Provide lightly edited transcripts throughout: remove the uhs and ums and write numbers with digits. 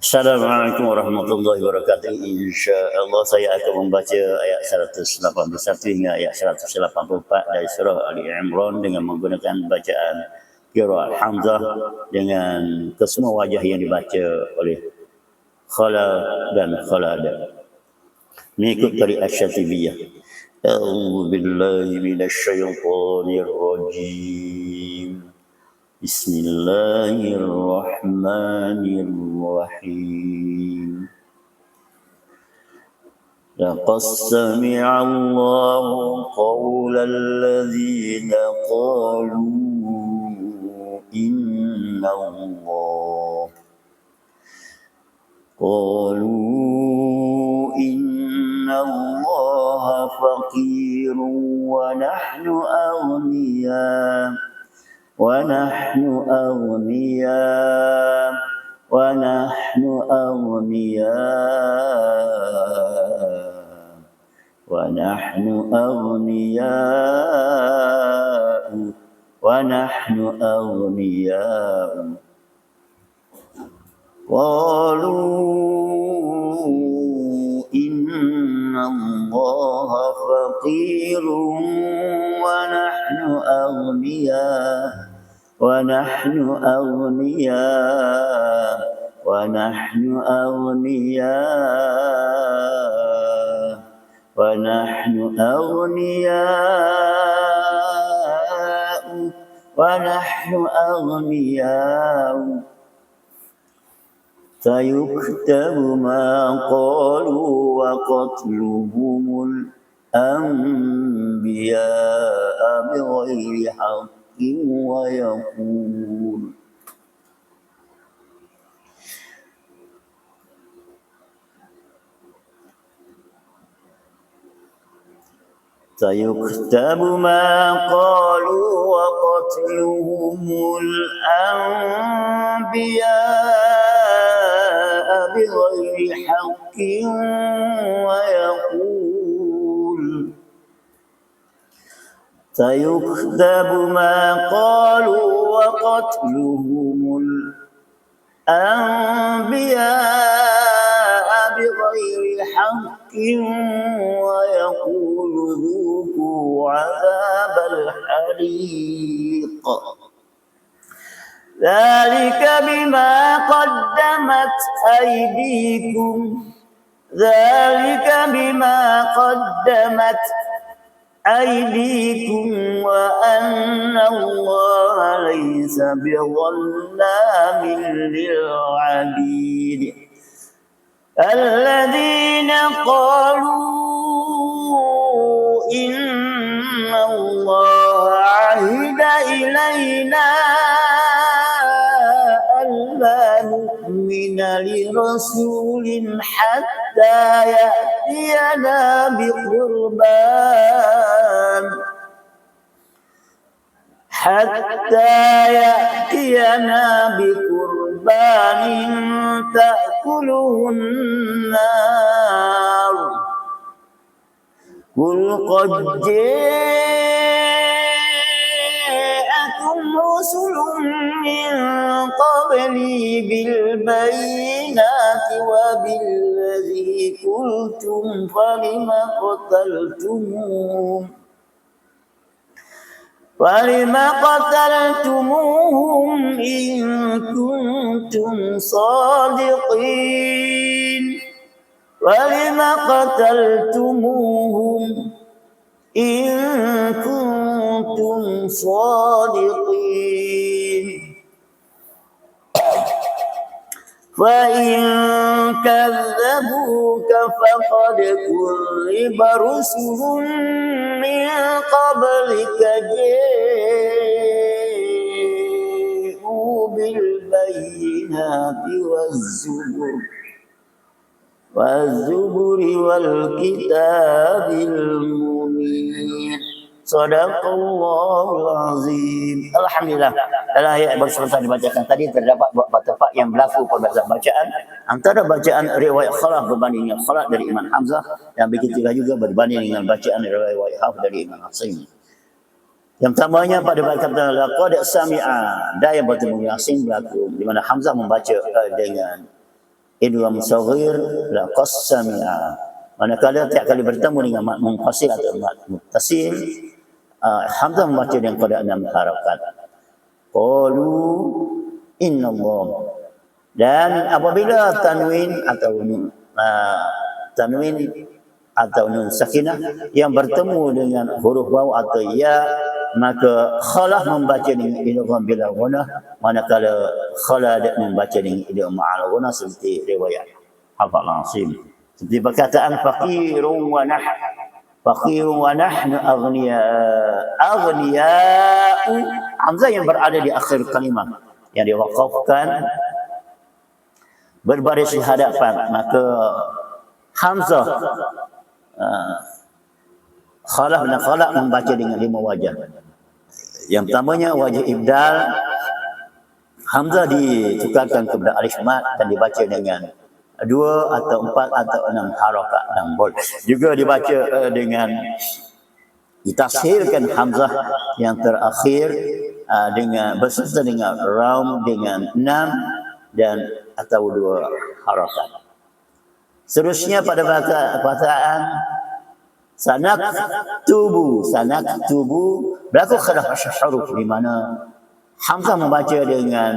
Assalamualaikum warahmatullahi wabarakatuh. InsyaAllah saya akan membaca ayat 181 hingga ayat 184 dari surah Ali Imran dengan menggunakan bacaan qiraat Hamzah dengan kesemua wajah yang dibaca oleh Khala dan Khalada. Mengikut dari Asy-Syatibiyah. A'udzu billahi minasyaitonir rajim. Bismillahirrahmanirrahim. Laqad sami'a Allahu qawlal ladzina qalu inna Allaha faqirun wa nahnu aghniya ونحن أغنياء ونحن أغنياء قالوا إن الله فقير ونحن أغنياء سيكتب ما قالوا وقتلهم الأنبياء بغير حق ويقول سيكتب ما قالوا وقتلهم الأنبياء بغير حق ويقول سيكتب ما قالوا وقتلهم الأنبياء بغير حق ويقول ذوقوا عذاب الحريق ذلك بما قدمت أيديكم وأن الله ليس بظلام للعبيد الذين قالوا إن الله عهد إلينا ألا نؤمن لرسول حتى يأتينا بقربان تأكله النار قل قد جاءكم رسل من قبلي بالبينات وبالذي قلتم فلم قتلتموهم إن كنتم صادقين فإن كذبوك فقد كذب رسل من قبلك جاءوا بالبينات والزبر والكتاب المنير Sadaqallahul azim. Alhamdulillah. Dalam ayat yang baru selesai dibacakan tadi terdapat beberapa tempat yang berlaku perbezaan bacaan antara bacaan riwayat Khalaf berbanding dengan Khalaf dari Imam Hamzah dan begitulah juga berbanding dengan bacaan riwayat Hafs dari Imam Asim. Yang pertamanya pada kata laqad sami'a, dan yang bertemu Asim berlaku di mana Hamzah membaca dengan idgham saghir la qassami'a. Manakala tiap kali bertemu dengan mat munfasil atau mat muttasil, hamzah membaca dengan qada 6 harakat. Qalu innallah. Dan apabila tanwin atau nun sakinah yang bertemu dengan huruf waw atau ya, maka khalah membaca dengan idgham bila ghunnah, manakala khalad membaca dengan idgham ma'al ghunnah seperti riwayat Hafal Asim. Seperti perkataan faqirun wa nahnu aghniya'u, hamzah yang berada di akhir kalimah yang diwaqafkan berbaris di hadapan, maka hamzah khalaf dan khalaq membaca dengan 5 wajah. Yang pertamanya wajah ibdal, hamzah ditukarkan kepada alif mat dan dibaca dengan 2 atau 4 atau 6 harakat dan bold. Juga dibaca dengan ditashilkan hamzah yang terakhir dengan berserta dengan raum dengan 6 dan atau 2 harakat. Seterusnya pada perkataan sanak tubu berlaku khilaf huruf, di mana hamzah membaca dengan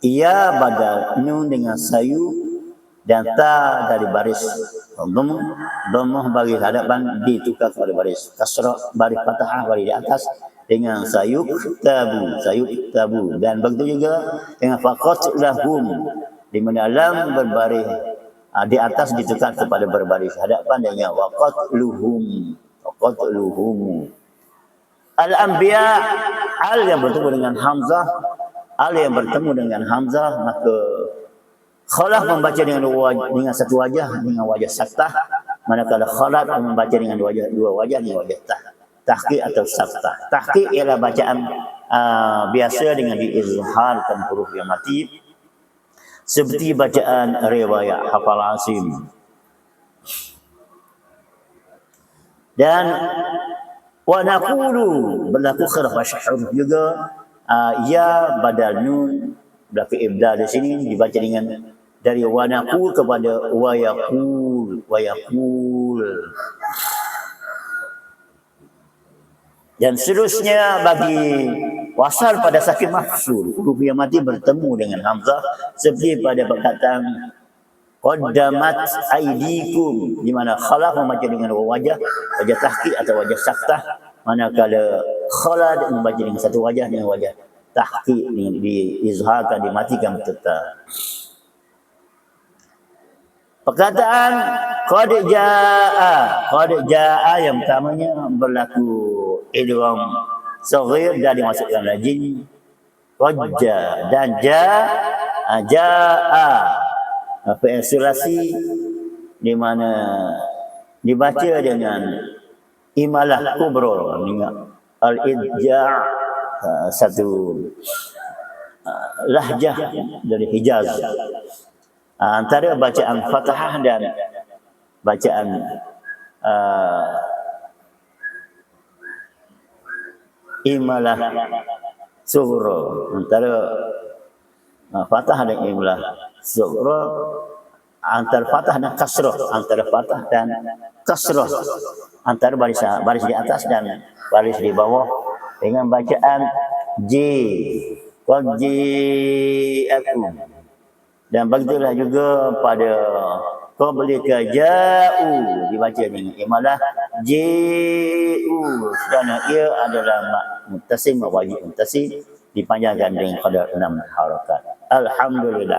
ia badal nun dengan sayu dan ta dari baris dhammah bagi hadapan ditukar kepada baris kasrah, baris fathah bagi di atas dengan sayuk tabu, dan begitu juga dengan faqat lahum, di mana lam berbaris di atas ditukar kepada berbaris hadapan dengan waqatluhum. Al-anbiya, al yang bertemu dengan hamzah, maka khalaf membaca dengan satu wajah, dengan wajah saktah, manakala khalad membaca dengan 2 wajah, dengan wajah tahqiq atau saktah. Tahqiq ialah bacaan biasa dengan diizharkan huruf yang mati, seperti bacaan riwayat Hafal Asim. Dan wa naqulu berlaku khilaf huruf juga, ya badal nun berlaku ibdal di sini dibaca dengan dari wa naqul kepada wa yaqul. Dan seterusnya bagi wasal pada sakin mafsul, huruf yang mati bertemu dengan hamzah, seperti pada perkataan qaddamat aydikum, di mana khalaf membaca dengan wajah tahqiq atau wajah saktah, manakala khalad membaca dengan satu wajah, dengan wajah tahqiq, diizharkan, dimatikan tetap. Perkataan qad jaa yang pertamanya berlaku idgham saghir dan dimasukkan lajin wajja, dan jaa pensilasi, di mana dibaca dengan imalah kubra, dengan al-idja', satu lahjah dari Hijaz, antara bacaan fathah dan bacaan imalah sughra, antara fathah dan imalah sughra, antara fathah dan kasrah, antara baris di atas dan baris di bawah, dengan bacaan qad ji'akum. Dan begitulah juga pada qablika ja'u, dibaca dengan imalah ji'u, kerana ia adalah muttasim, wajib muttasim, dipanjangkan dengan qadar 6 harakat. Alhamdulillah.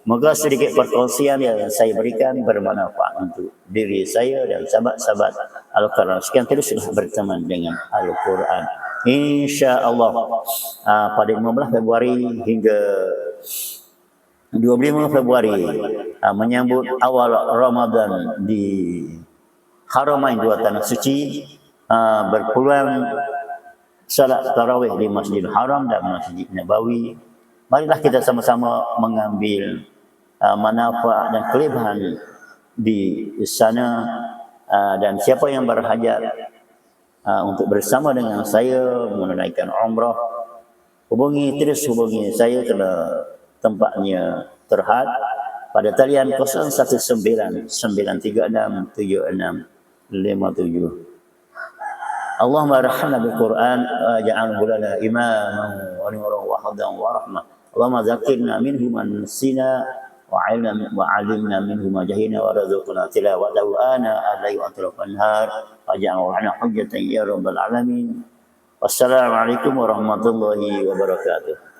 Moga sedikit perkongsian yang saya berikan bermanfaat untuk diri saya dan sahabat-sahabat Al-Quran. Sekian teruslah berteman dengan Al-Quran, insya-Allah. Pada 15 Februari hingga 25 Februari menyambut awal Ramadan di Haramain, 2 tanah suci, berpeluang salat tarawih di Masjidil Haram dan Masjid Nabawi. Marilah kita sama-sama mengambil manfaat dan kelebihan di sana, dan siapa yang berhajat untuk bersama dengan saya menunaikan umrah, hubungi saya kerana tempatnya terhad pada talian 0199367657. Allahumma arhamna bil Qur'an waj'alhu lana imaman wa nuran wa hudan wa rahmah. Allahumma zakkirna minhu man nasina wa 'allimna minhu ma jahilna wa rzuqna tilawatahu ana al-layli wa atrafan nahar waj'alhu lana hujjatan ya rabbal alamin. Wassalamualaikum warahmatullahi wabarakatuh.